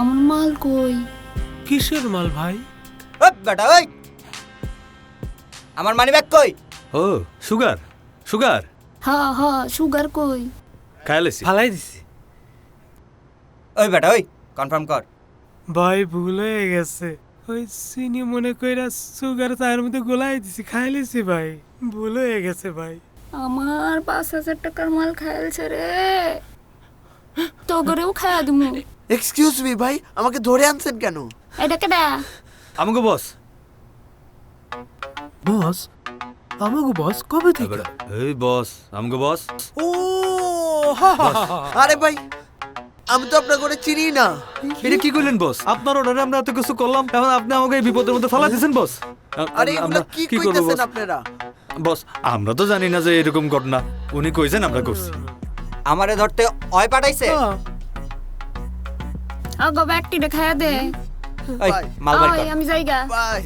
আমার মাল কই? কিসের মাল ভাই? ওই বেটা ওই, আমার মানি ব্যাগ কই? ও সুগার সুগার হ্যাঁ সুগার কই? খাইলেছি ফালাই দিছি ওই বেটা ওই, কনফার্ম কর। ভাই, ভুল হয়ে গেছে। ওই চিনি মনে কইরা সুগার চায়ের মধ্যে গোলাই দিছি, খাইলেছি ভাই, ভুল হয়ে গেছে ভাই। আমার 5,000 টাকার মাল খাইলছে রে, তো করেও খাইয়া দিমু। এক্সকিউজ মি ভাই, আমাকে ধরে আনছেন কেন? এটা কেডা? আমাকে বস। বস? আমাগো বস কবে থেকে? এই বস আমাকে বস। ও আরে ভাই, আমি তো আপনার করে চিনি না। এটা কি করলেন বস? আপনার অর্ডারে আমরা এত কিছু করলাম, এখন আপনি আমাকে এই বিপদের মধ্যে ফেলা দিয়েছেন বস। আরে এগুলো আমরা কি করবো কইতেছেন বস? আপনারা? বস আমরা তো জানি না যে এরকম ঘটনা, উনি কইছেন আমরা করছি। আমারে ধরতে অয় পাঠাইছে। আগো ব্যাগটি খাইয়া দে। ওই ভাই, মাল বাই কর। আমি যাইগা। ভাই